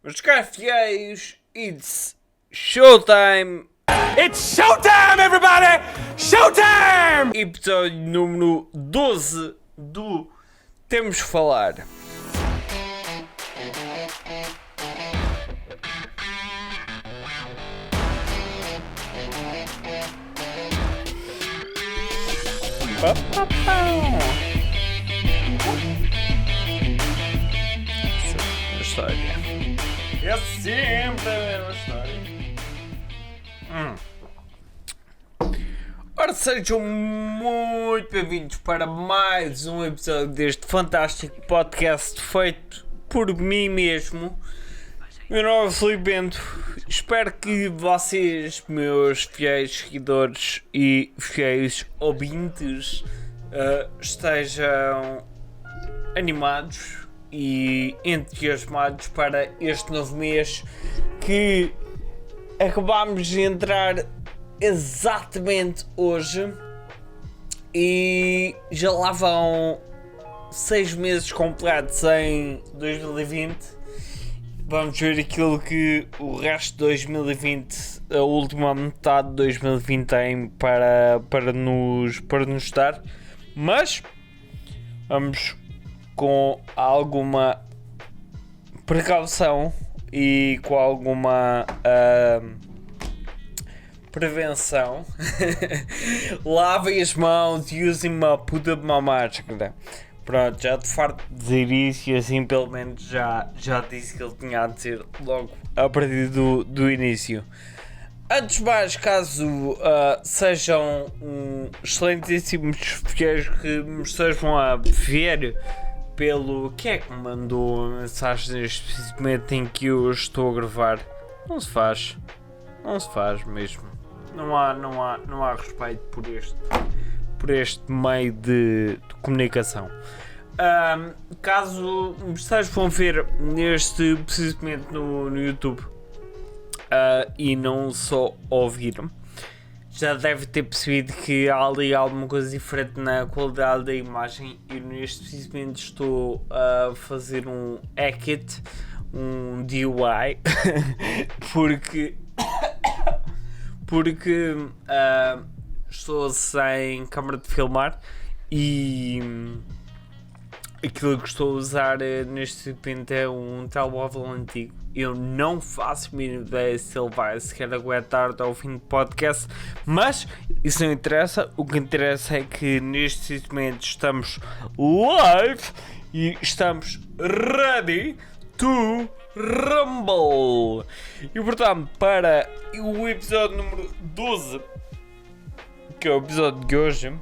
Meus caros fiéis, it's showtime! It's showtime, everybody! Showtime! Episódio número 12 do Temos que Falar. Essa história. É sempre a mesma história. Ora, sejam muito bem-vindos para mais um episódio deste fantástico podcast feito por mim mesmo. Meu nome é Filipe Bento. Espero que vocês, meus fiéis seguidores e fiéis ouvintes, estejam animados e entusiasmados para este novo mês que acabámos de entrar exatamente hoje e já lá vão 6 meses completos em 2020. Vamos ver aquilo que o resto de 2020, a última metade de 2020 tem para nos dar, mas vamos com alguma precaução e com alguma prevenção. Lavem as mãos e usem uma puta de uma máscara. Pronto, já de farto de dizer isso e assim pelo menos já disse que ele tinha a dizer logo a partir do início. Antes de mais, caso sejam excelentíssimos fiéis que me estejam a ver pelo que é que me mandou a mensagem neste preciso momento em que eu estou a gravar, não se faz mesmo. Não há respeito por este meio de comunicação. Caso vocês vão ver neste precisamente no YouTube e não só ouvir, já deve ter percebido que há ali alguma coisa diferente na qualidade da imagem e neste precisamente estou a fazer um hack-it, um DIY porque estou sem câmara de filmar e aquilo que estou a usar neste momento é um telemóvel antigo. Eu não faço a mínima ideia se ele vai sequer aguentar até ao fim do podcast, mas isso não interessa. O que interessa é que neste momento estamos live e estamos ready to rumble. E portanto, para o episódio número 12, que é o episódio de hoje,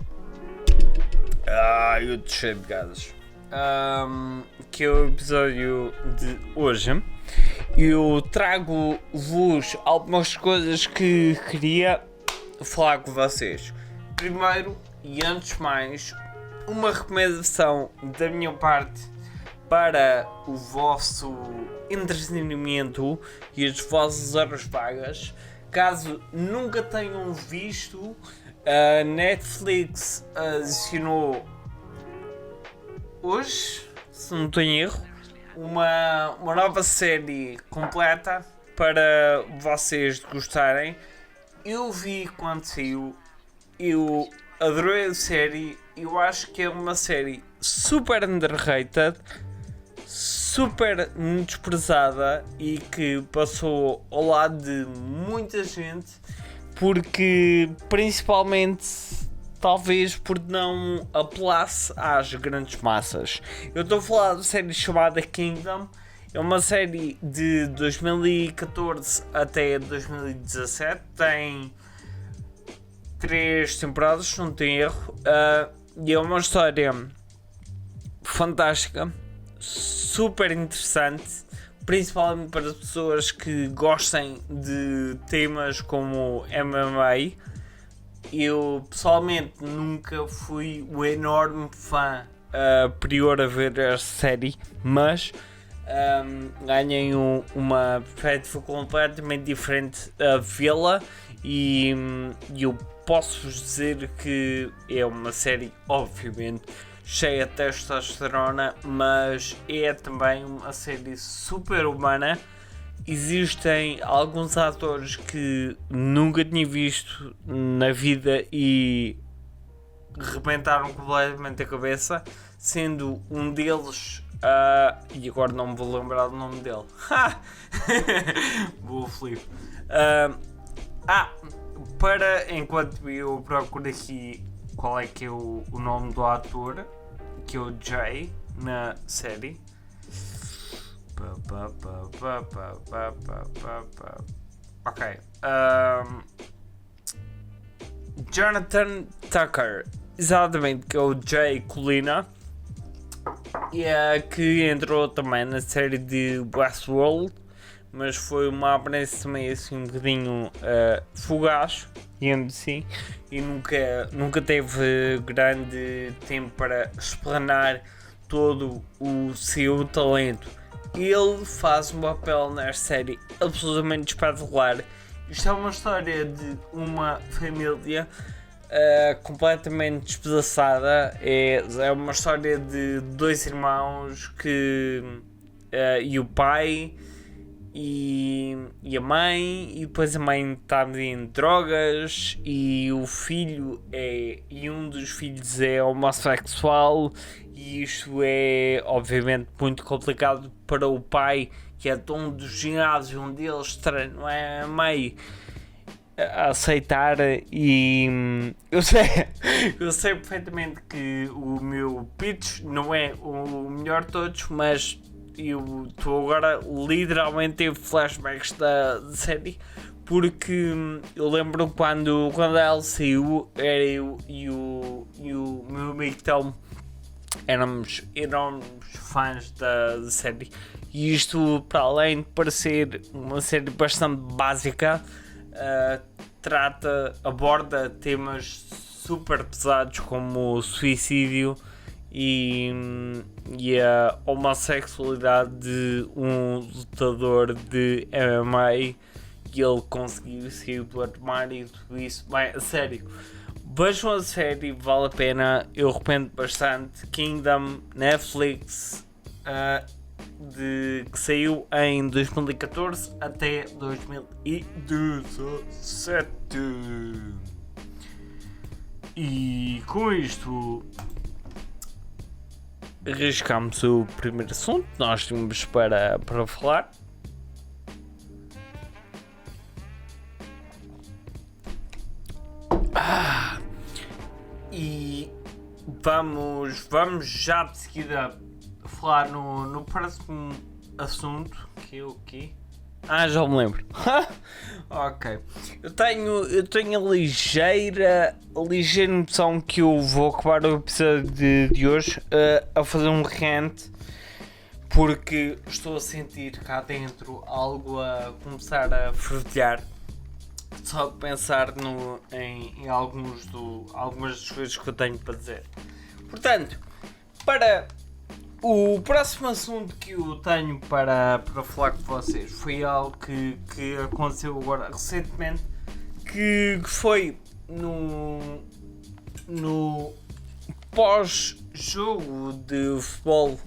eu estou cheio de gases, que é o episódio de hoje, eu trago-vos algumas coisas que queria falar com vocês. Primeiro, e antes de mais, uma recomendação da minha parte para o vosso entretenimento e as vossas horas vagas. Caso nunca tenham visto, a Netflix adicionou hoje, se não tenho erro, uma nova série completa para vocês gostarem. Eu vi quando saiu, eu adorei a série. Eu acho que é uma série super underrated, super desprezada e que passou ao lado de muita gente, porque principalmente talvez por não apelasse às grandes massas. Eu estou a falar da série chamada Kingdom. É uma série de 2014 até 2017, tem 3 temporadas, se não tenho erro, e é uma história fantástica, super interessante, principalmente para as pessoas que gostem de temas como MMA. Eu pessoalmente nunca fui um enorme fã prior a ver a série, mas ganhei uma perspectiva completamente diferente a vê-la e eu posso-vos dizer que é uma série, obviamente, cheia de testosterona, mas é também uma série super humana existem alguns atores que nunca tinha visto na vida e rebentaram completamente a cabeça, sendo um deles, e agora não me vou lembrar do nome dele. Boa, Filipe. Para enquanto eu procuro aqui qual é que é o nome do ator, que é o Jay na série. Ok. Jonathan Tucker, exatamente, que é o Jay Colina, que entrou também na série de Westworld, mas foi uma aparência também assim um bocadinho fugaz, digamos assim, e nunca teve grande tempo para explanar todo o seu talento. Ele faz um papel nesta série absolutamente espetacular. Isto é uma história de uma família completamente despedaçada. É uma história de dois irmãos que e o pai e a mãe, e depois a mãe está em drogas e o filho e um dos filhos é homossexual, e isto é obviamente muito complicado para o pai, que é dono do ginásio onde ele treina, é meio a aceitar. E eu sei perfeitamente que o meu pitch não é o melhor de todos, mas eu estou agora literalmente ter flashbacks da série, porque eu lembro quando ela saiu, era eu e o meu amigo Telmo, éramos fãs da série, e isto, para além de parecer uma série bastante básica, aborda temas super pesados como o suicídio e a homossexualidade de um lutador de MMA, e ele conseguiu sair do armário e tudo isso. Bem, a sério, vejam a série, vale a pena, eu recomendo bastante. Kingdom, Netflix, que saiu em 2014 até 2017. E com isto arriscamos o primeiro assunto que nós tínhamos para falar. E vamos já de seguida falar no próximo assunto, que é o quê? Já me lembro. Ok. Eu tenho a ligeira noção que eu vou acabar o episódio de hoje a fazer um rant, porque estou a sentir cá dentro algo a começar a fervilhar. Só de pensar em algumas das coisas que eu tenho para dizer. Portanto, para o próximo assunto que eu tenho para falar com vocês foi algo que aconteceu agora recentemente, que foi no pós-jogo de futebol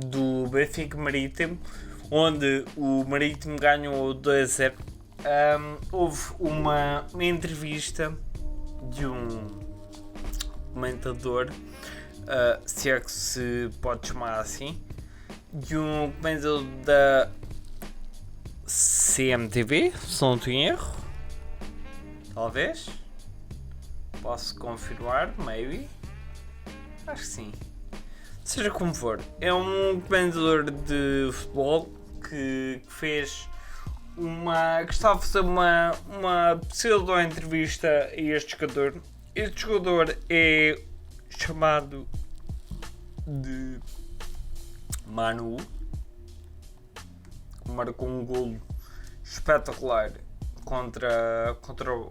do Benfica Marítimo, onde o Marítimo ganhou 2-0. Houve uma entrevista de um comentador, se é que se pode chamar assim, de um comentador da CMTV, se não tenho erro, talvez, posso confirmar, maybe, acho que sim, seja como for, é um comentador de futebol que fez que estava a fazer uma pseudo entrevista a este jogador. Este jogador é chamado de Manu, marcou um golo espetacular contra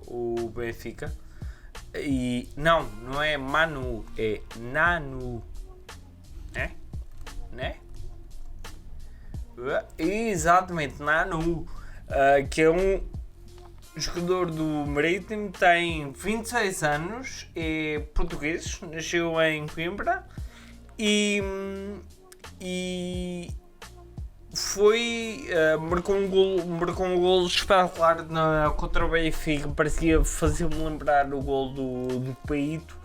o Benfica. E não é Manu, é Nanu, né? Exatamente, Nanu, que é um jogador do Marítimo, tem 26 anos, é português, nasceu em Coimbra e marcou um golo espetacular contra o Benfica. Parecia fazer-me lembrar o golo do Paito.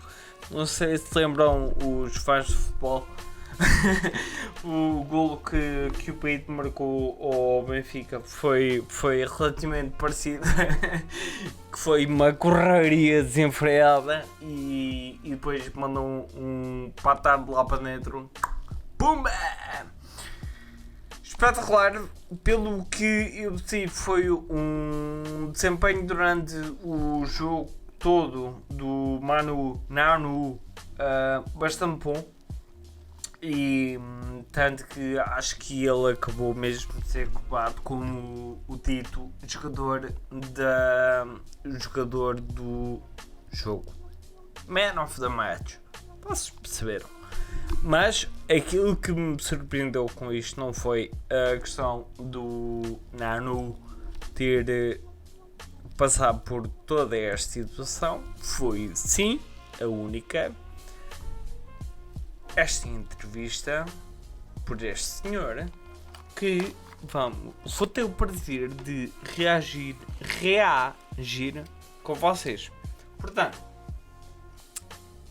Não sei se lembram os fãs de futebol. O golo que o Paito marcou ao Benfica foi relativamente parecido. Que foi uma correria desenfreada e depois mandou um patar lá para dentro. Pumba! Espetacular. Pelo que eu tive, foi um desempenho durante o jogo todo do Manu bastante bom. E tanto que acho que ele acabou mesmo de ser coroado como o dito jogador do jogo, Man of the Match. Vocês perceberam? Mas aquilo que me surpreendeu com isto não foi a questão do Nanu ter passado por toda esta situação. Foi sim a única esta entrevista por este senhor que vou ter o prazer de reagir com vocês. Portanto,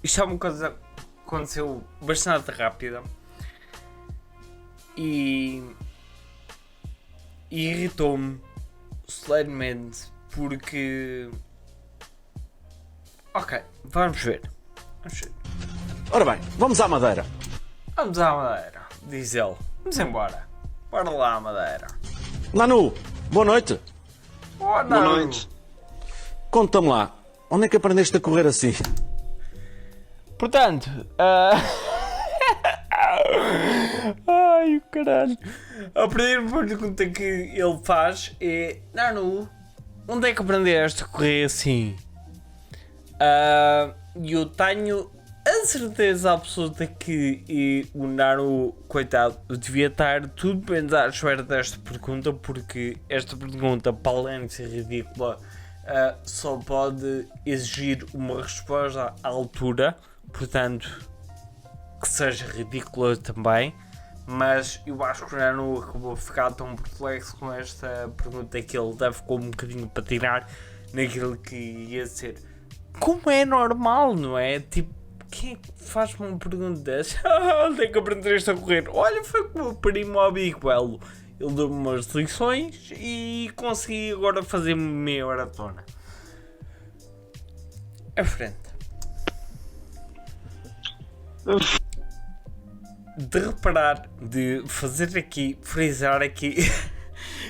isto é uma coisa que aconteceu bastante rápida e irritou-me solenemente porque vamos ver. Ora bem, vamos à Madeira. Vamos à Madeira, diz ele. Vamos embora. Bora lá, Madeira. Nanu, boa noite. Boa noite. Conta-me lá, onde é que aprendeste a correr assim? Portanto, ai, caralho. A primeira pergunta que ele faz é: Nanu, onde é que aprendeste a correr assim? E eu tenho a certeza absoluta que o Nanu, coitado, devia estar tudo menos à espera desta pergunta, porque esta pergunta, para além de ser ridícula, só pode exigir uma resposta à altura, portanto, que seja ridícula também. Mas eu acho que o Nanu acabou de ficar tão perplexo com esta pergunta que ele deve ficou um bocadinho para tirar naquilo que ia ser. Como é normal, não é? Tipo, quem é que faz-me uma pergunta dessa? Onde é que aprendeste a correr? Olha, foi com o meu primo ao Biguelo. Ele deu-me umas lições e consegui agora fazer meia maratona. À frente. De reparar, de fazer aqui, frisar aqui,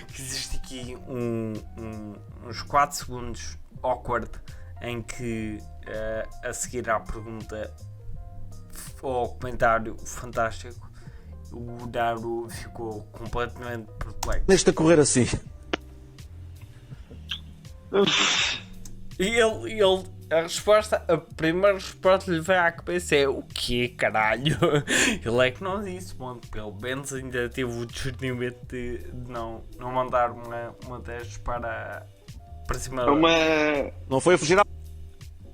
que existe aqui uns 4 segundos awkward em que a seguir à pergunta ou ao comentário fantástico, o Daru ficou completamente perplexo. Neste a correr assim. E ele a primeira resposta lhe veio à cabeça é: o quê, caralho? Ele é que não disse, bom, pelo menos ainda teve o discernimento de não mandar uma destas para cima da... Não foi a fugir à...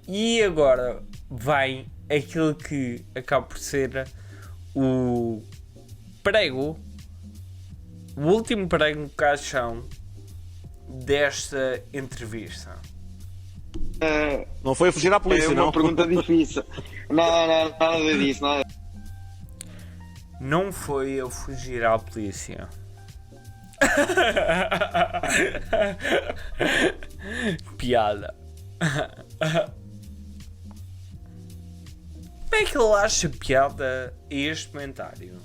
E agora vem aquilo que acaba por ser o prego, o último prego no caixão desta entrevista. Não foi a fugir à polícia, É uma não? pergunta difícil. Não, nada disso, nada. Não foi a fugir à polícia. Piada. Como é que ele acha piada a este comentário?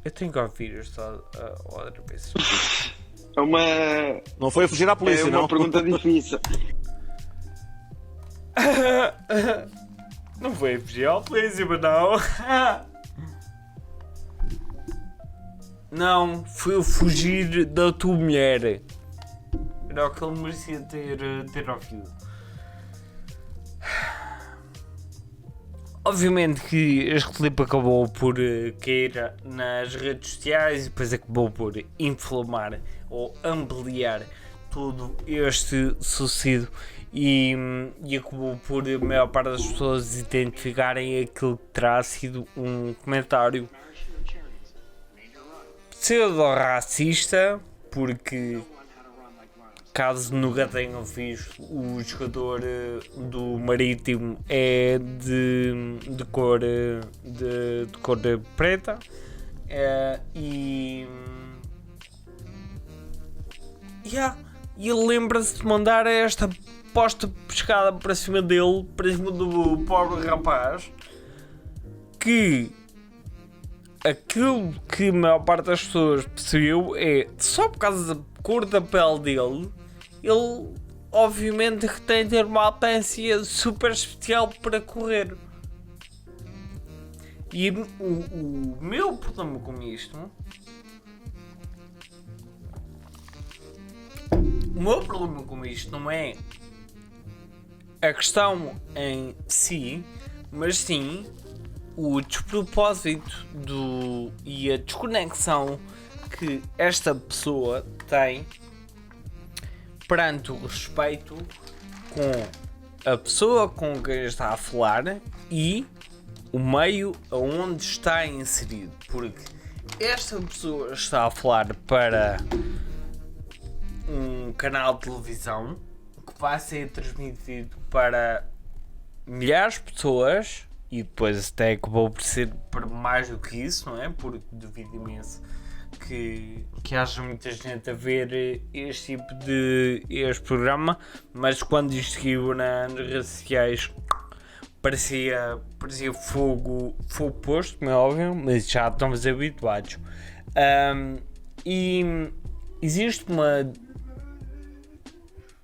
Eu tenho que ouvir isto outra vez. É uma Não foi a fugir à polícia, uma não? pergunta difícil. Não foi a fugir à polícia, mas não. Não, foi a fugir da tua mulher. Era o que ele merecia ter ouvido. Obviamente que este clipe acabou por cair nas redes sociais e depois acabou por inflamar ou ampliar todo este sucedido e acabou por a maior parte das pessoas identificarem aquilo que terá sido um comentário pseudo-racista, porque caso nunca tenham visto, o jogador do Marítimo é de cor preta, e ele lembra-se de mandar esta posta pescada para cima dele, para cima do pobre rapaz, que aquilo que a maior parte das pessoas percebeu é só por causa da cor da pele dele, ele obviamente que tem de ter uma altência super especial para correr. E o meu problema com isto, não é a questão em si, mas sim o despropósito e a desconexão que esta pessoa tem perante o respeito com a pessoa com quem está a falar e o meio aonde está inserido, porque esta pessoa está a falar para um canal de televisão que vai ser transmitido para milhares de pessoas e depois até acabou por ser para mais do que isso, não é? Porque duvido imenso que haja muita gente a ver este tipo de programa, mas quando isto saiu nas redes sociais parecia fogo posto, como é óbvio, mas já estamos habituados. E existe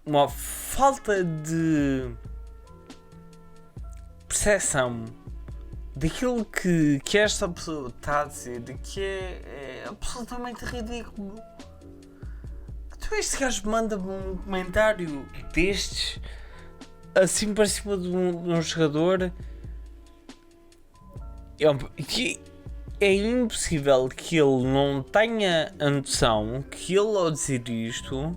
uma falta de percepção daquilo que esta pessoa está a dizer, que é absolutamente ridículo. Então este gajo manda-me um comentário destes assim para cima de um jogador, que é impossível que ele não tenha a noção que ele, ao dizer isto,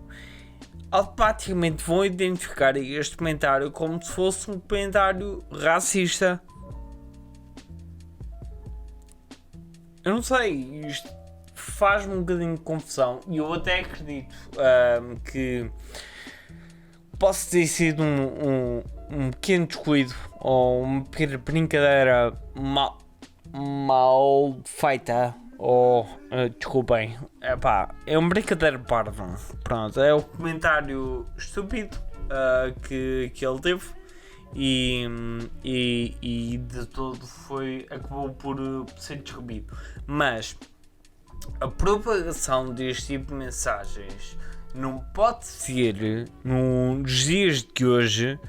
automaticamente vão identificar este comentário como se fosse um comentário racista. Eu não sei, isto faz-me um bocadinho de confusão e eu até acredito que possa ter sido um pequeno descuido ou uma pequena brincadeira mal feita, ou desculpem, é uma brincadeira parva. Pronto, é o comentário estúpido que ele teve e de todo acabou por ser descobrido. Mas a propagação deste tipo de mensagens não pode ser, nos dias de hoje,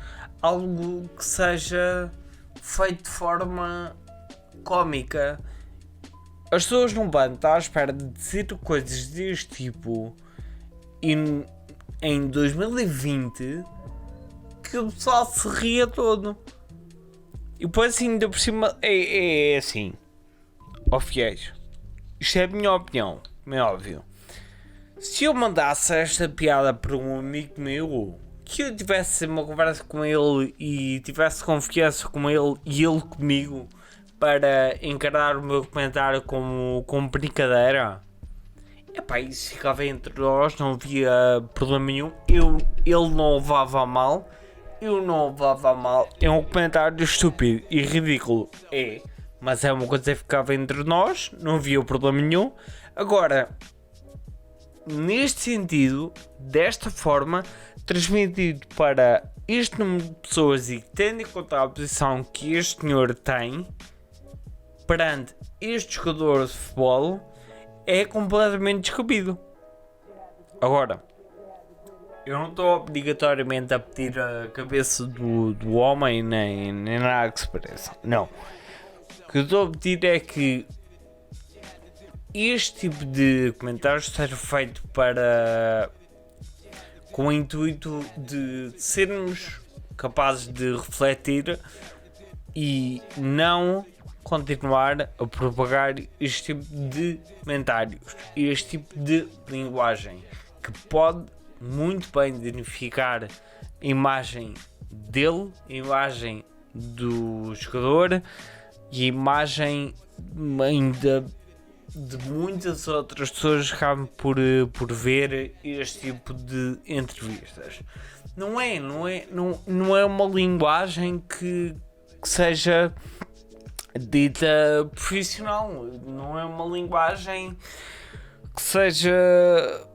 algo que seja feito de forma cómica. As pessoas não vão estar à espera de dizer coisas deste tipo em 2020 que o pessoal se ria todo. E depois assim, ainda por cima, é assim, ó fiéis, isto é a minha opinião, é óbvio. Se eu mandasse esta piada para um amigo meu, que eu tivesse uma conversa com ele e tivesse confiança com ele e ele comigo, para encarar o meu comentário como brincadeira, isso ficava entre nós, não havia problema nenhum. Ele não levava a mal, eu não levava a mal. É um comentário estúpido e ridículo, mas é uma coisa que ficava entre nós, não havia problema nenhum. Agora, neste sentido, desta forma, transmitido para este número de pessoas e tendo em conta a posição que este senhor tem perante este jogador de futebol, é completamente descabido. Agora, eu não estou obrigatoriamente a pedir a cabeça do homem, nem nada que se pareça. Não. O que eu estou a pedir é que este tipo de comentários seja feito com o intuito de sermos capazes de refletir e não continuar a propagar este tipo de comentários, este tipo de linguagem que pode muito bem identificar a imagem dele, a imagem do jogador e a imagem ainda de muitas outras pessoas acabam por ver este tipo de entrevistas. Não é uma linguagem que seja dita profissional, não é uma linguagem que seja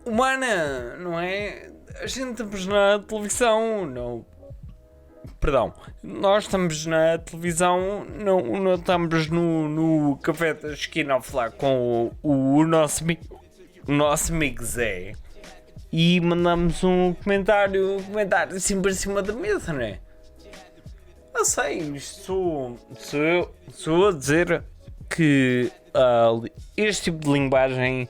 humana, não é? A gente estamos na televisão, não. Perdão, nós estamos na televisão, não estamos no café da esquina a falar com o nosso amigo Zé e mandamos um comentário assim por cima da mesa, não é? Eu sei, isto sou a dizer que este tipo de linguagem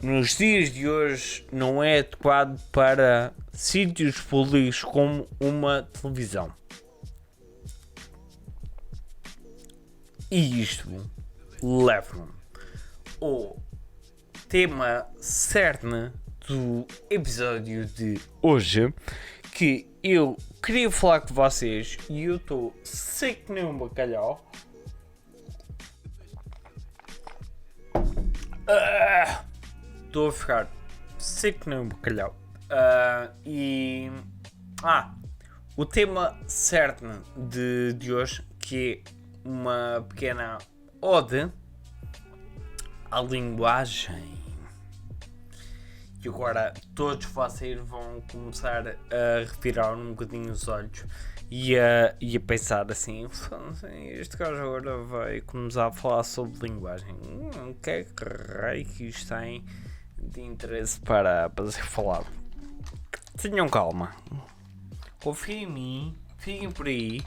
nos dias de hoje não é adequado para sítios públicos como uma televisão. E isto leva-me ao tema cerne do episódio de hoje, que eu queria falar com vocês e eu estou seco que nem um bacalhau. Estou a ficar seco nem um bacalhau. O tema certo de hoje, que é uma pequena ode à linguagem. E agora todos vocês vão começar a revirar um bocadinho os olhos e a pensar assim: este gajo agora vai começar a falar sobre linguagem. O que é que raio que isto tem de interesse para ser falado? Tenham calma, confiem em mim, fiquem por aí.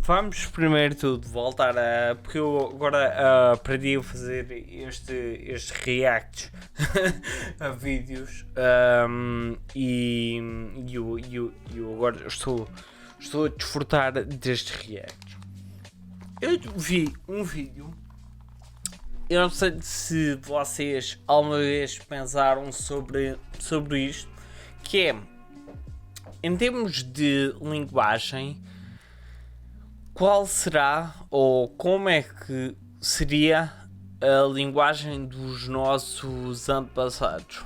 Vamos primeiro tudo voltar a... Porque eu agora aprendi a fazer estes reacts a vídeos e eu agora estou a desfrutar destes reacts. Eu vi um vídeo, eu não sei se vocês alguma vez pensaram sobre isto, que é, em termos de linguagem, qual será ou como é que seria a linguagem dos nossos antepassados?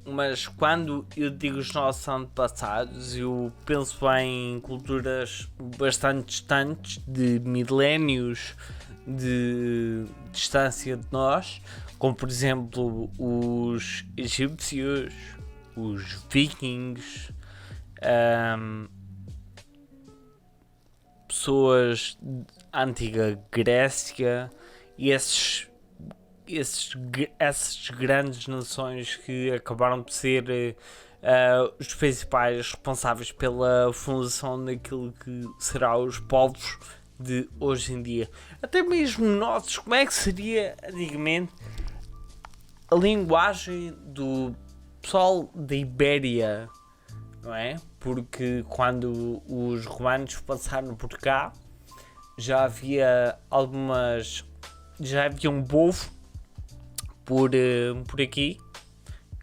Mas quando eu digo os nossos antepassados, eu penso em culturas bastante distantes, de milénios de distância de nós, como por exemplo os egípcios, os vikings, pessoas da antiga Grécia e essas grandes nações que acabaram por ser os principais responsáveis pela fundação daquilo que será os povos de hoje em dia. Até mesmo nossos, como é que seria antigamente a linguagem do pessoal da Ibéria, não é? Porque quando os romanos passaram por cá, já havia um povo por aqui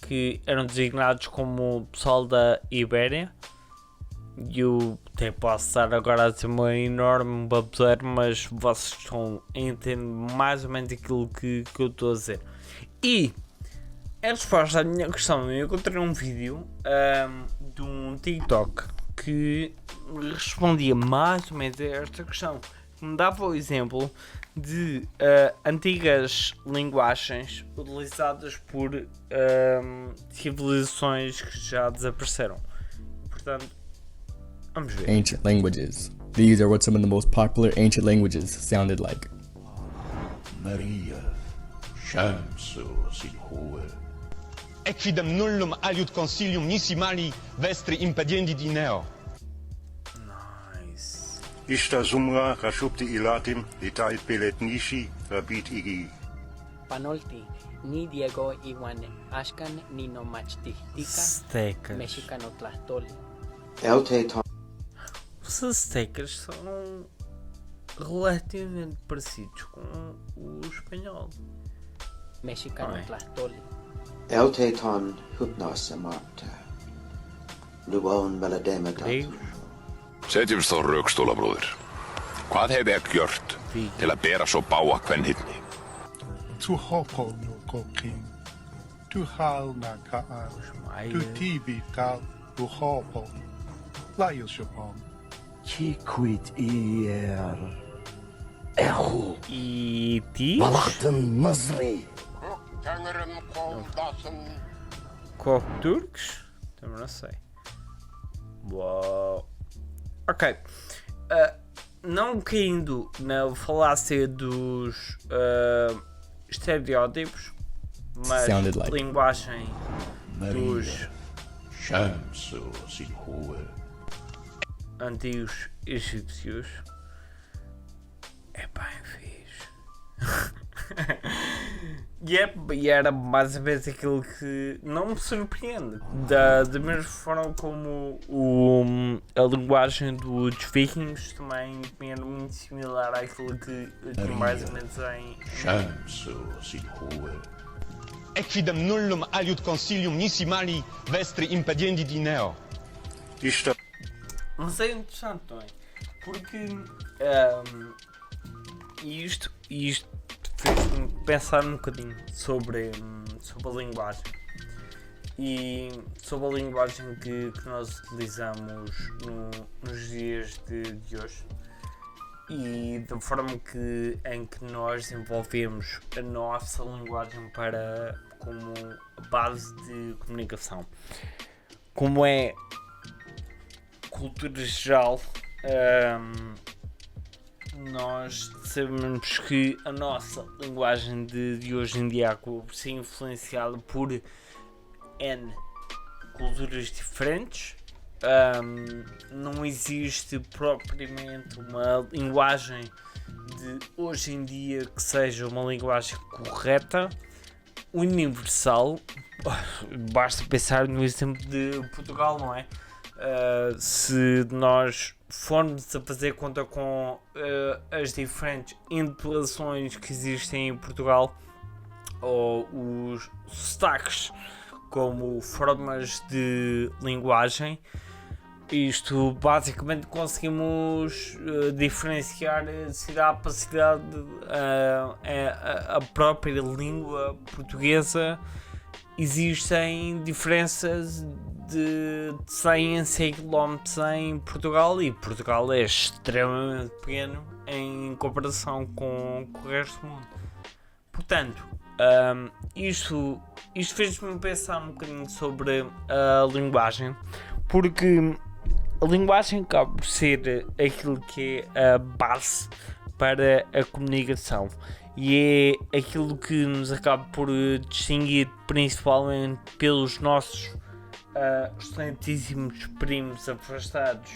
que eram designados como pessoal da Ibéria. E eu até posso estar agora a dizer uma enorme baboseira, mas vocês estão a entender mais ou menos aquilo que eu estou a dizer. E em resposta à minha questão, eu encontrei um vídeo de um TikTok que respondia mais ou menos a esta questão. Me dava o exemplo de antigas linguagens utilizadas por civilizações que já desapareceram. Portanto, vamos ver. Ancient languages. These are what some of the most popular ancient languages sounded like. Maria, Shamsu Sinhue. Equidem nullum aliud consilium nisi mali vestri impediendi dineo. Nice. Ishta Zumra, Rashupti Ilatim, Litai Pelet Nishi, Rabit Igi. Panolti, ni Diego Iguane, Ashkan, ni no Machtica, Stecas. Mexicano Tlastoli. Os aztecas são relativamente parecidos com o espanhol. Mexicano Tlastoli. Elteton hypnos amata. Luon velademata. Sä et just on rökstolla, broder. Hvað hef ég gjört til að bera svo báa kvenhyrni? Tu hopo no kokin. Tu hal na kaan. Tu tibi tal u hopo. Laio chupon. Kikwit Echo. E ti? Balatan Mazri. Turcos? Também não sei. Uau. Ok. Não caindo na falácia dos estereótipos, mas Sounded like. linguagem dos antigos egípcios é bem fixe. E era mais ou menos aquilo que não me surpreende. Da mesma forma como a linguagem dos vikings também era muito similar àquilo que tinha mais ou menos em. Equidem nullum aliud consilium nisi mali vestri impediendi dineo. Isto Mas é interessante, não é? Porque isto fez-me pensar um bocadinho sobre a linguagem e sobre a linguagem que nós utilizamos nos dias de hoje e da forma em que nós desenvolvemos a nossa linguagem como base de comunicação. Como é cultura geral, nós sabemos que a nossa linguagem de hoje em dia acaba por ser influenciada por N culturas diferentes. Não existe propriamente uma linguagem de hoje em dia que seja uma linguagem correta, universal. Basta pensar no exemplo de Portugal, não é? Se nós formos a fazer conta com as diferentes entoações que existem em Portugal, ou os sotaques como formas de linguagem, isto basicamente conseguimos diferenciar se há capacidade a própria língua portuguesa. Existem diferenças de 100 em 100 km em Portugal, e Portugal é extremamente pequeno em comparação com o resto do mundo. Portanto, isto fez-me pensar um bocadinho sobre a linguagem, porque a linguagem acaba por ser aquilo que é a base para a comunicação. E é aquilo que nos acaba por distinguir principalmente pelos nossos excelentíssimos primos afastados,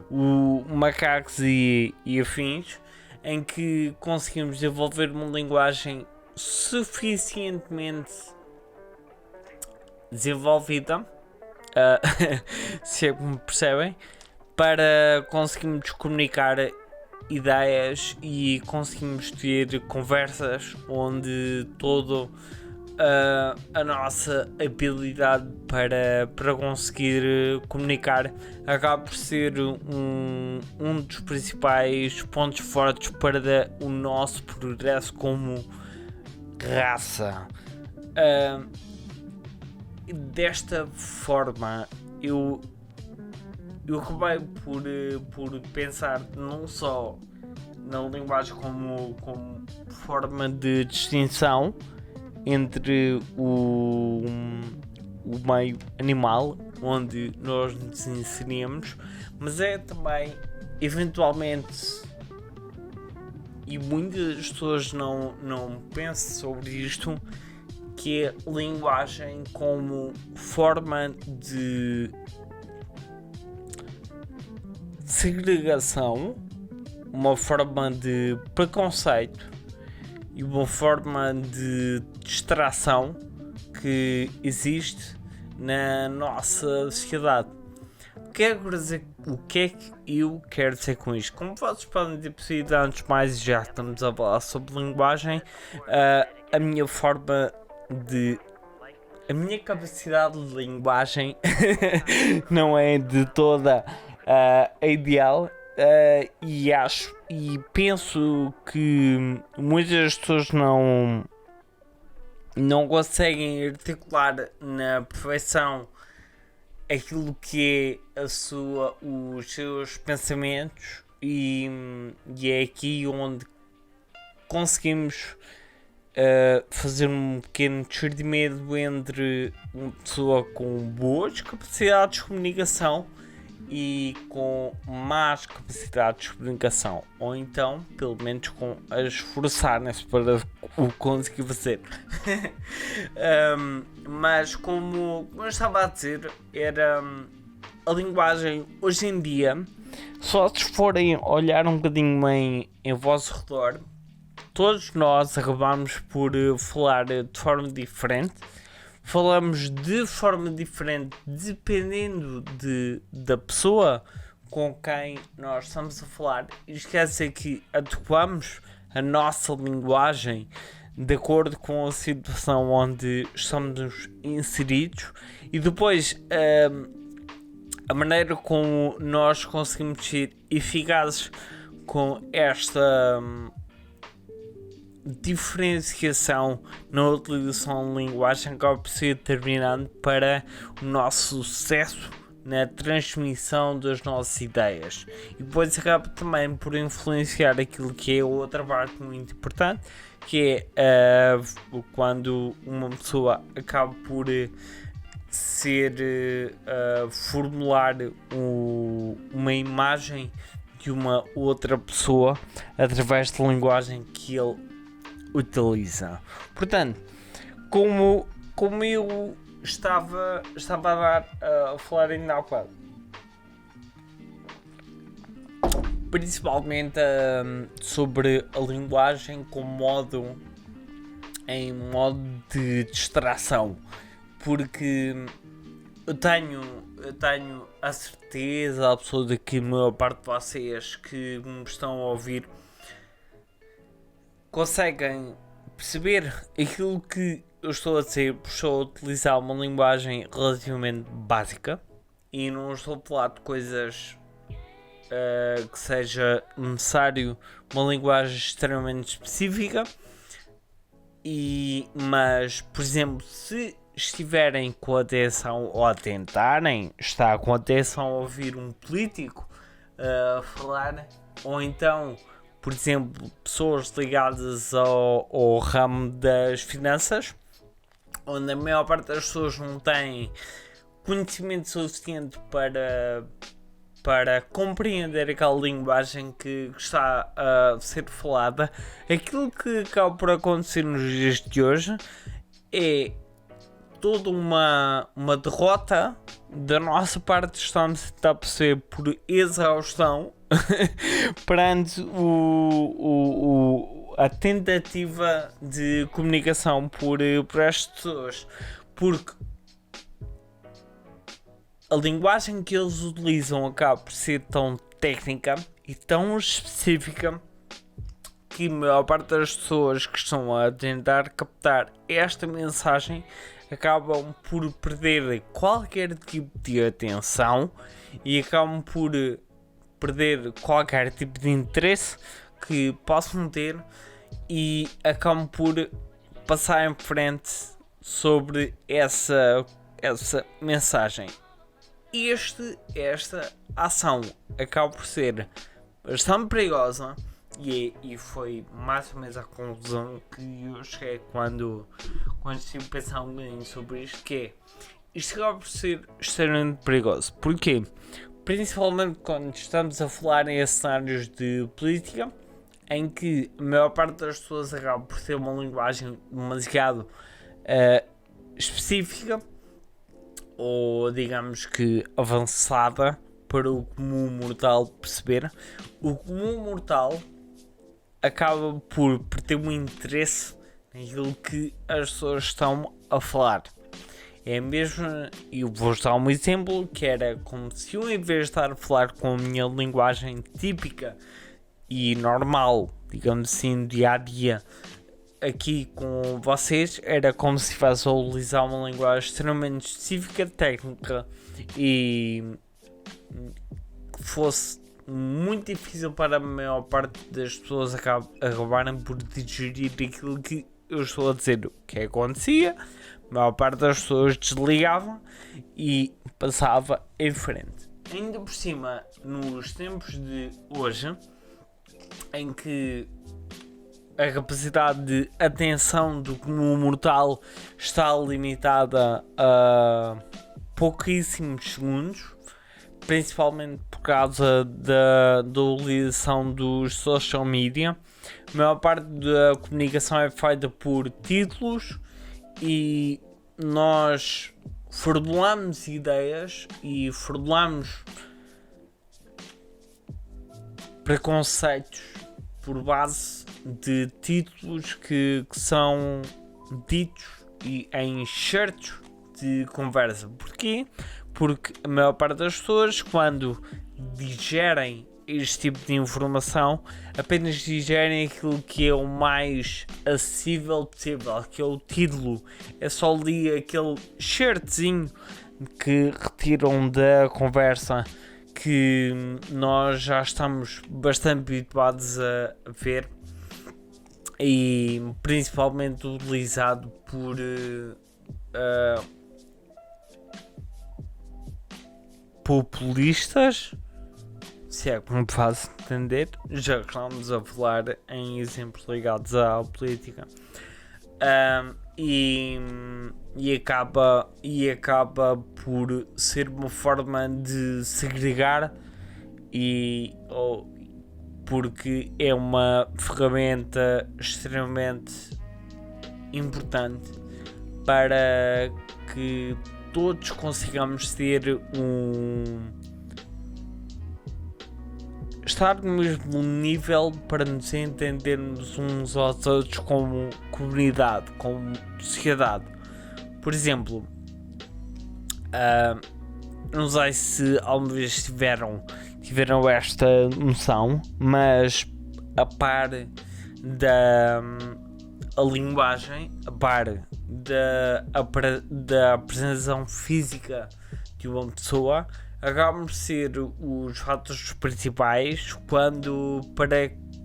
o macacos e afins, em que conseguimos desenvolver uma linguagem suficientemente desenvolvida, se é que me percebem, para conseguirmos comunicar ideias e conseguimos ter conversas onde toda a nossa habilidade para conseguir comunicar acaba por ser um dos principais pontos fortes para o nosso progresso como raça. Desta forma eu acabei por pensar não só na linguagem como forma de distinção entre o meio animal onde nós nos inserimos, mas é também eventualmente, e muitas pessoas não pensam sobre isto, que é linguagem como forma de segregação, uma forma de preconceito e uma forma de distração que existe na nossa sociedade. O que é que eu quero dizer com isto? Como vocês podem ter percebido, antes de mais, já estamos a falar sobre linguagem, a minha capacidade de linguagem não é de toda a ideal, e penso que muitas pessoas não conseguem articular na perfeição aquilo que é os seus pensamentos, e é aqui onde conseguimos fazer um pequeno discernimento entre uma pessoa com boas capacidades de comunicação e com más capacidades de comunicação, ou então pelo menos com a esforçarem-se para o conseguir fazer. Mas como eu estava a dizer, a linguagem hoje em dia, só se forem olhar um bocadinho em vosso redor, todos nós acabamos por falar de forma diferente. Falamos de forma diferente dependendo da pessoa com quem nós estamos a falar. Isto quer dizer que adequamos a nossa linguagem de acordo com a situação onde estamos inseridos, e depois a maneira como nós conseguimos ser eficazes com esta diferenciação na utilização de linguagem acaba por ser determinante para o nosso sucesso na transmissão das nossas ideias, e depois acaba também por influenciar aquilo que é outra parte muito importante, que é quando uma pessoa acaba por formular uma imagem de uma outra pessoa através da linguagem que ele utiliza. Portanto, como eu estava a falar ainda há bocado, principalmente sobre a linguagem em modo de distração, porque eu tenho a certeza absoluta que a maior parte de vocês que me estão a ouvir conseguem perceber aquilo que eu estou a dizer, por estou a utilizar uma linguagem relativamente básica e não estou a falar de coisas que seja necessário uma linguagem extremamente específica. Mas, por exemplo, se estiverem com atenção, ou a tentarem estar com atenção a ouvir um político falar, ou então, por exemplo, pessoas ligadas ao ramo das finanças, onde a maior parte das pessoas não tem conhecimento suficiente para compreender aquela linguagem que está a ser falada, aquilo que acaba por acontecer nos dias de hoje é toda uma derrota da nossa parte. Estamos a tentar perceber por exaustão perante a tentativa de comunicação por estas pessoas, porque a linguagem que eles utilizam acaba por ser tão técnica e tão específica que a maior parte das pessoas que estão a tentar captar esta mensagem acabam por perder qualquer tipo de atenção e acabam por perder qualquer tipo de interesse que possam ter e acabam por passar em frente sobre essa mensagem. Esta ação acaba por ser bastante perigosa e foi mais ou menos a conclusão que eu cheguei quando estive a pensar um bocadinho sobre isto, que é, isto acaba por ser extremamente perigoso. Porquê? Principalmente quando estamos a falar em cenários de política, em que a maior parte das pessoas acaba por ter uma linguagem demasiado específica, ou digamos que avançada para o comum mortal perceber. O comum mortal acaba por ter um interesse naquilo que as pessoas estão a falar. É mesmo, eu vou dar um exemplo, que era como se eu, em vez de estar a falar com a minha linguagem típica e normal, digamos assim, dia a dia, aqui com vocês, era como se fosse a utilizar uma linguagem extremamente específica, técnica, e fosse muito difícil para a maior parte das pessoas acabarem por digerir aquilo que eu estou a dizer. O que acontecia? A maior parte das pessoas desligavam e passava em frente. Ainda por cima, nos tempos de hoje, em que a capacidade de atenção do comum mortal está limitada a pouquíssimos segundos, principalmente por causa da utilização dos social media, a maior parte da comunicação é feita por títulos e nós formulamos ideias e formulamos preconceitos por base de títulos que são ditos e em certos de conversa. Porquê? Porque a maior parte das pessoas, quando digerem este tipo de informação, apenas digerem aquilo que é o mais acessível possível, que é o título. É só ali aquele certezinho que retiram da conversa, que nós já estamos bastante habituados a ver, e principalmente utilizado por populistas, se é que me faz entender, já que estamos a falar em exemplos ligados à política, e acaba por ser uma forma de segregar, porque é uma ferramenta extremamente importante para que todos consigamos estar no mesmo nível, para nos entendermos uns aos outros como comunidade, como sociedade. Por exemplo, não sei se alguma vez tiveram esta noção, mas a par da linguagem, a par da apresentação física de uma pessoa, acabam por ser os fatores principais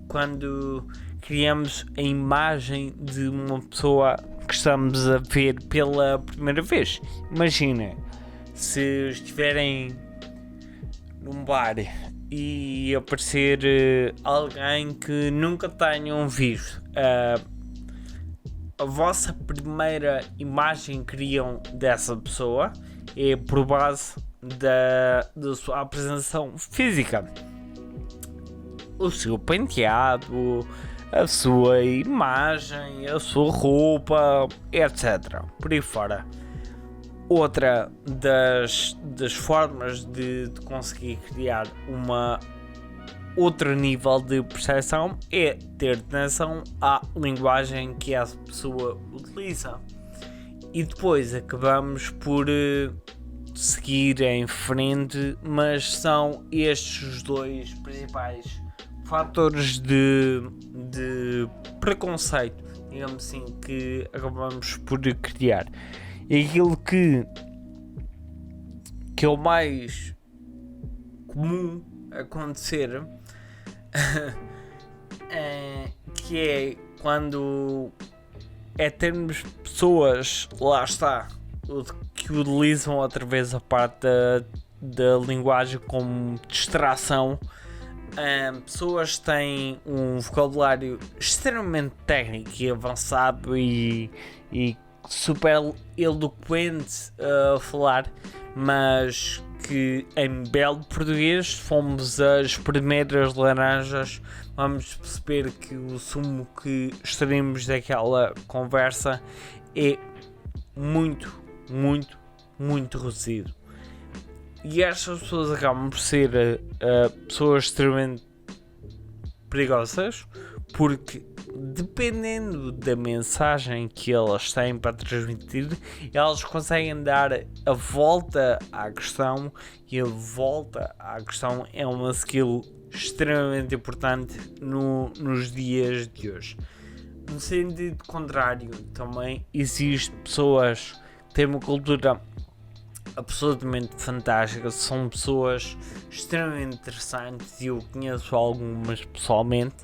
quando criamos a imagem de uma pessoa que estamos a ver pela primeira vez. Imagina, se estiverem num bar e aparecer alguém que nunca tenham visto, a vossa primeira imagem que criam dessa pessoa é por base da sua apresentação física, o seu penteado, a sua imagem, a sua roupa, etc. Por aí fora. Outra das formas de conseguir criar outro nível de percepção é ter atenção à linguagem que essa pessoa utiliza. E depois acabamos por seguir em frente, mas são estes os dois principais fatores de preconceito, digamos assim, que acabamos por criar. E aquilo que é o mais comum acontecer que é quando termos pessoas, lá está, que utilizam outra vez a parte da linguagem como distração. Pessoas têm um vocabulário extremamente técnico e avançado e super eloquente a falar, mas que em belo português fomos as primeiras laranjas, vamos perceber que o sumo que extraímos daquela conversa é muito, muito, muito reduzido. E estas pessoas acabam por ser pessoas extremamente perigosas, porque dependendo da mensagem que elas têm para transmitir, elas conseguem dar a volta à questão, e a volta à questão é uma skill extremamente importante nos dias de hoje. No sentido contrário, também existem pessoas que têm uma cultura absolutamente fantásticas, são pessoas extremamente interessantes e eu conheço algumas pessoalmente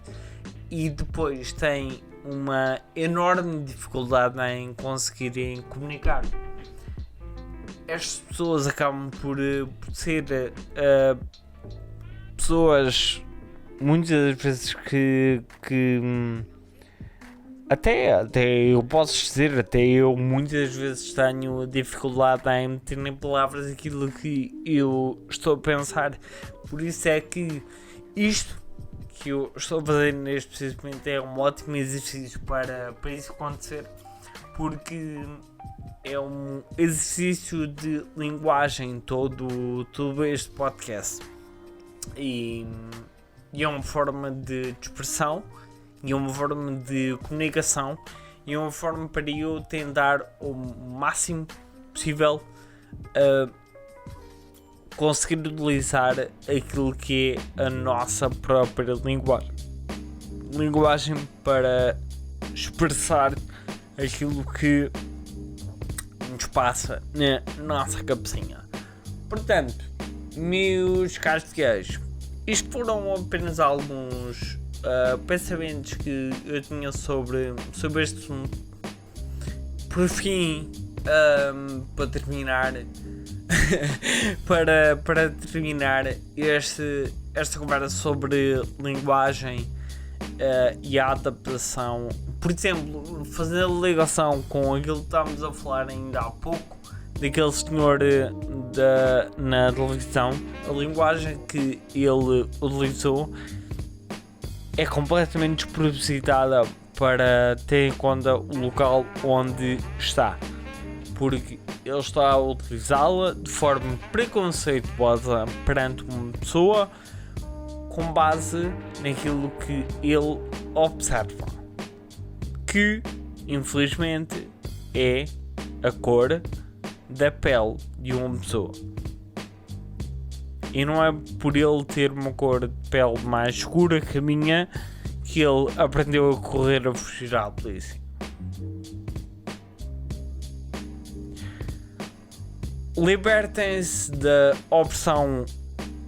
e depois têm uma enorme dificuldade em conseguirem comunicar. Estas pessoas acabam por ser pessoas muitas das vezes que até eu posso dizer, até eu muitas vezes tenho dificuldade em meter em palavras aquilo que eu estou a pensar. Por isso é que isto que eu estou a fazer neste preciso momento é um ótimo exercício para isso acontecer, porque é um exercício de linguagem todo este podcast e é uma forma de expressão e uma forma de comunicação e uma forma para eu tentar o máximo possível conseguir utilizar aquilo que é a nossa própria linguagem para expressar aquilo que nos passa na nossa cabecinha. Portanto, meus caros fiéis, isto foram apenas alguns pensamentos que eu tinha sobre este assunto. Por fim, para terminar para terminar esta conversa sobre linguagem e a adaptação, por exemplo, fazer ligação com aquilo que estávamos a falar ainda há pouco, daquele senhor na televisão, a linguagem que ele utilizou é completamente despropositada para ter em conta o local onde está, porque ele está a utilizá-la de forma preconceituosa perante uma pessoa com base naquilo que ele observa, que infelizmente é a cor da pele de uma pessoa. E não é por ele ter uma cor de pele mais escura que a minha que ele aprendeu a correr a fugir à polícia. Libertem-se da opção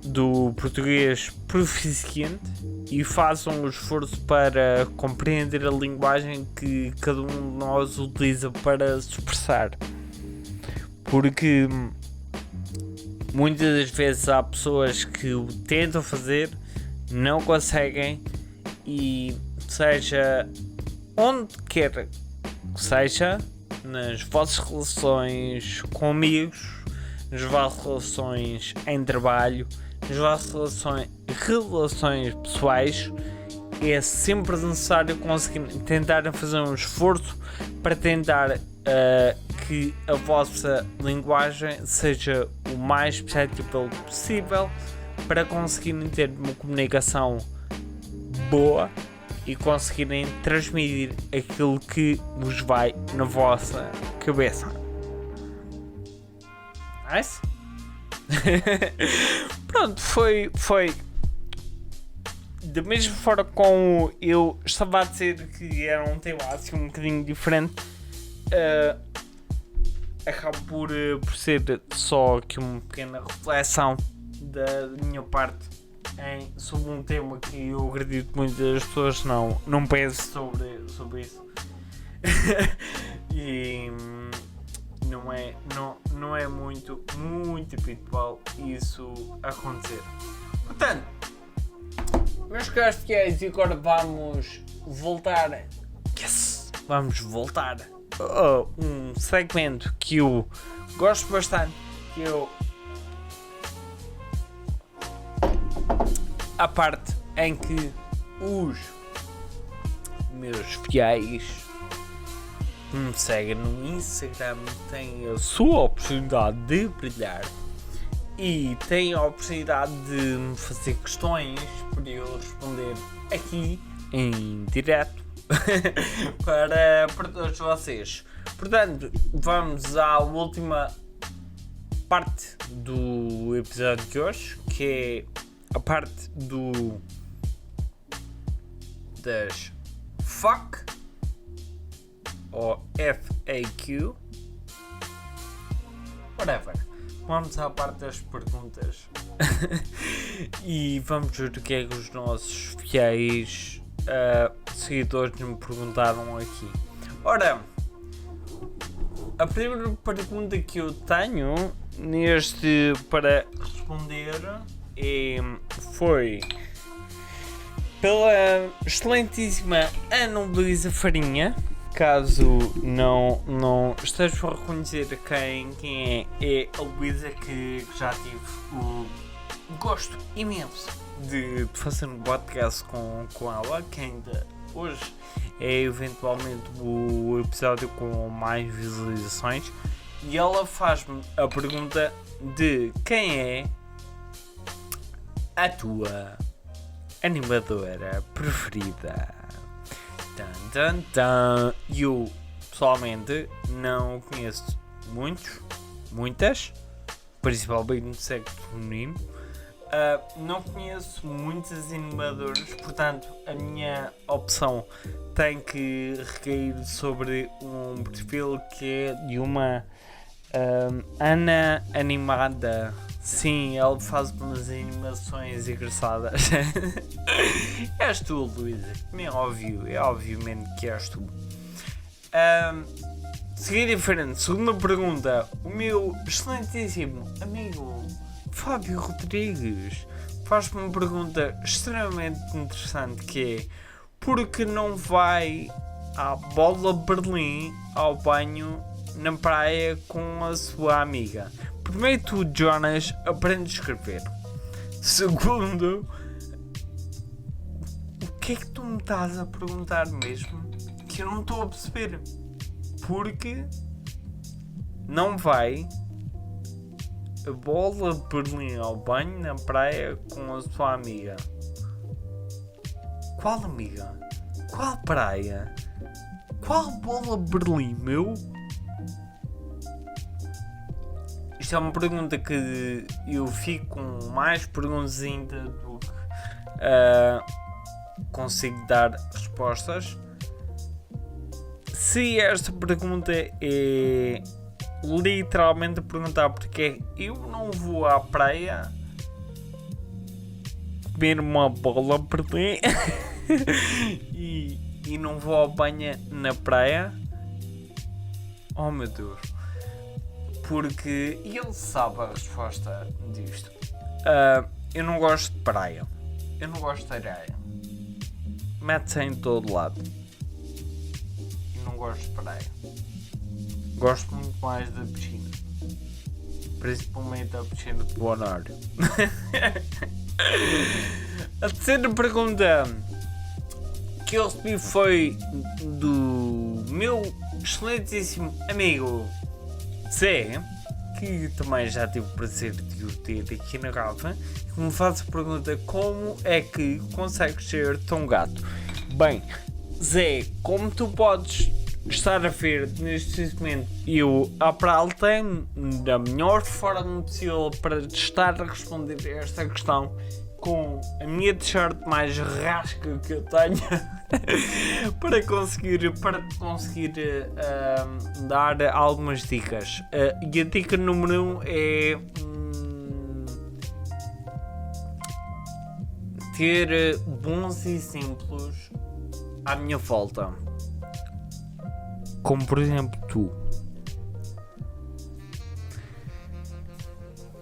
do português proficiente e façam o esforço para compreender a linguagem que cada um de nós utiliza para se expressar. Porque muitas das vezes há pessoas que o tentam fazer, não conseguem, e seja onde quer que seja, nas vossas relações com amigos, nas vossas relações em trabalho, nas vossas relações pessoais, é sempre necessário conseguir tentar fazer um esforço para tentar que a vossa linguagem seja o mais perceptível possível, para conseguirem ter uma comunicação boa e conseguirem transmitir aquilo que vos vai na vossa cabeça. Nice? Pronto, foi da mesma forma como eu estava a dizer que era um tema assim um bocadinho diferente, acabo por ser só aqui uma pequena reflexão da minha parte sobre um tema que eu acredito que muitas das pessoas não pensam sobre isso. E não é muito habitual isso acontecer. Portanto, meus caros fiéis, e agora vamos voltar a um segmento que eu gosto bastante, que eu a parte em que os meus fiéis que me seguem no Instagram têm a sua oportunidade de brilhar e têm a oportunidade de me fazer questões para eu responder aqui em direto para todos vocês. Portanto, vamos à última parte do episódio de hoje, que é a parte das FAQ ou FAQ, whatever. vamos à parte das perguntas. E vamos ver o que é que os nossos fiéis seguidores me perguntaram aqui. Ora, a primeira pergunta que eu tenho para responder foi pela excelentíssima Ana Luísa Farinha. Caso não estejas a reconhecer quem é a Luísa, que já tive o gosto imenso de fazer um podcast com ela, que ainda hoje é eventualmente o episódio com mais visualizações, e ela faz-me a pergunta de quem é a tua animadora preferida. Eu pessoalmente não conheço muitas, principalmente no sexo feminino. Não conheço muitas animadoras, portanto a minha opção tem que recair sobre um perfil que é de uma Ana Animada. Sim, ela faz umas animações engraçadas. És tu, Luísa, é obviamente que és tu. Seguir em frente, segunda pergunta. O meu excelentíssimo amigo Fábio Rodrigues faz-me uma pergunta extremamente interessante, que é: por que não vai à Bola Berlim ao banho na praia com a sua amiga? Primeiro, tu, Jonas, aprende a escrever. Segundo, o que é que tu me estás a perguntar mesmo? Que eu não estou a perceber. Porque não vai a Bola Berlim ao banho na praia com a sua amiga. Qual amiga? Qual praia? Qual Bola Berlim, meu? Isto é uma pergunta que eu fico com mais perguntas ainda do que consigo dar respostas. Se esta pergunta é literalmente perguntar porque eu não vou à praia comer uma bola Berlim e não vou ao banho na praia, oh meu Deus. Porque ele sabe a resposta disto. Eu não gosto de praia. Eu não gosto de areia. Mete-se em todo lado. Eu não gosto de praia. Gosto muito mais da piscina. Principalmente a piscina de Bonaire. A terceira pergunta que eu recebi foi do meu excelentíssimo amigo Zé, que também já tive o prazer de o ter aqui na Rafa, que me faz a pergunta: como é que consegues ser tão gato? Bem, Zé, como tu podes estar a ver neste momento, eu apralte da melhor forma possível para estar a responder a esta questão com a minha t-shirt mais rasca que eu tenho para conseguir dar algumas dicas. E a dica número 1 é ter bons exemplos à minha volta, como por exemplo tu.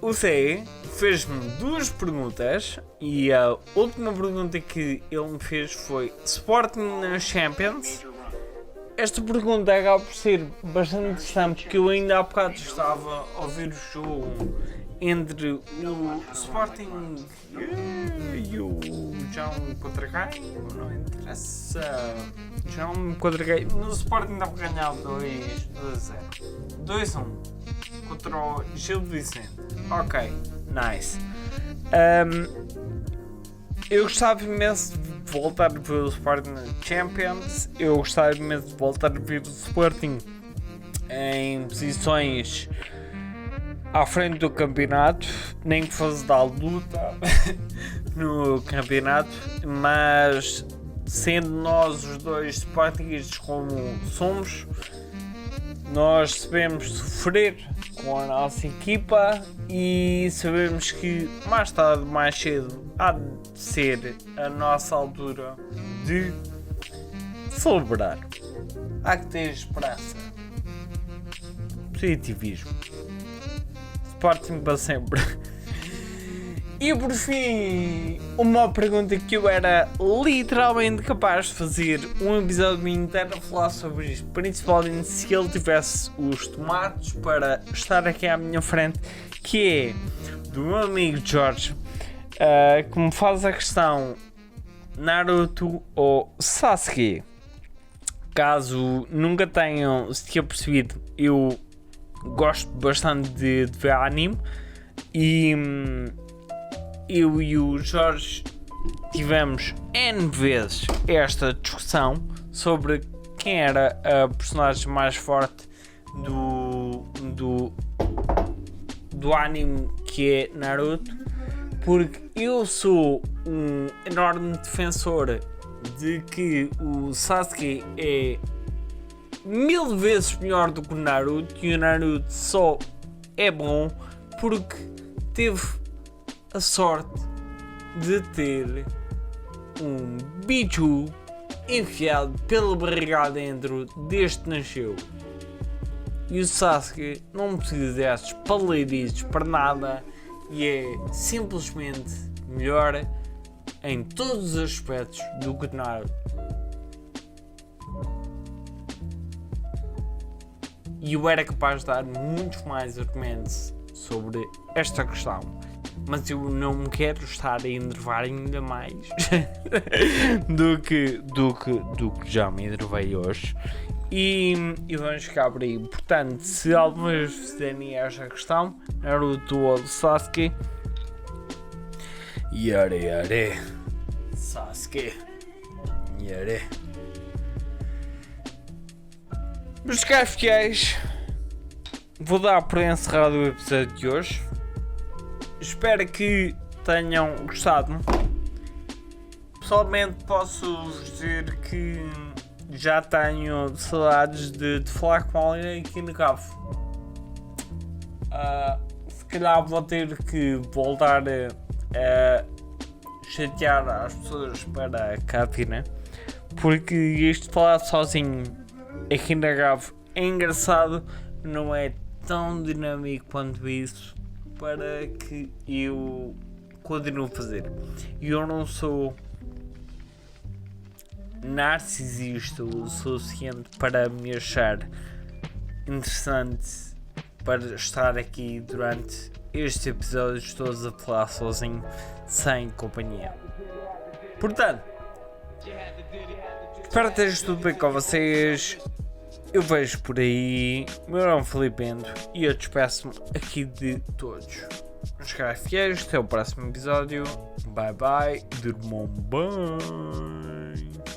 O Zé fez-me duas perguntas e a última pergunta que ele me fez foi Sporting na Champions. Esta pergunta acaba por ser bastante interessante porque eu ainda há bocado estava a ouvir o jogo entre o Sporting e o João Quadragalho, não interessa. João Quadragalho, no Sporting estava a ganhar 2-0. 2-1 contra o Gil Vicente. Ok, nice. Eu gostava imenso de voltar a ver o Sporting na Champions. Eu gostava imenso de voltar a ver o Sporting em posições à frente do campeonato, nem que fosse dar luta no campeonato, mas sendo nós os dois Sportingistas como somos, nós sabemos sofrer com a nossa equipa e sabemos que mais tarde ou mais cedo há de ser a nossa altura de celebrar. Há que ter esperança. Positivismo. Sporting para sempre. E por fim, uma pergunta que eu era literalmente capaz de fazer um episódio inteiro a falar sobre isto, principalmente se ele tivesse os tomates para estar aqui à minha frente, que é do meu amigo Jorge, que me faz a questão Naruto ou Sasuke. Caso nunca tenham se percebido, eu gosto bastante de ver anime e eu e o Jorge tivemos N vezes esta discussão sobre quem era a personagem mais forte do anime que é Naruto, porque eu sou um enorme defensor de que o Sasuke é 1000 vezes melhor do que o Naruto, e o Naruto só é bom porque teve a sorte de ter um bicho enfiado pela barriga dentro desde que nasceu. E o Sasuke não precisa destes paleirices para nada e é simplesmente melhor em todos os aspectos do que o Naruto. E eu era capaz de dar muitos mais argumentos sobre esta questão, mas eu não me quero estar a enervar ainda mais do que já me enervei hoje. E vamos ficar por aí. Portanto, se alguma vez fizerem esta questão, Naruto ou Sasuke, yare Sasuke, yare. Meus caros fiéis, vou dar por encerrado o episódio de hoje. Espero que tenham gostado. Pessoalmente posso dizer que já tenho saudades de falar com alguém aqui no Cabo. Se calhar vou ter que voltar a chatear as pessoas para cá vir, né? Porque isto de falar sozinho aqui na Gavo é engraçado, não é tão dinâmico quanto isso para que eu continue a fazer. Eu não sou narcisista o suficiente para me achar interessante para estar aqui durante estes episódios todos a falar sozinho, sem companhia. Portanto, espero que esteja tudo bem com vocês. Eu vejo por aí. Meu nome é Filipe Endo e eu despeço-me aqui de todos. Meus caros fiéis, até o próximo episódio. Bye bye, durmam bem.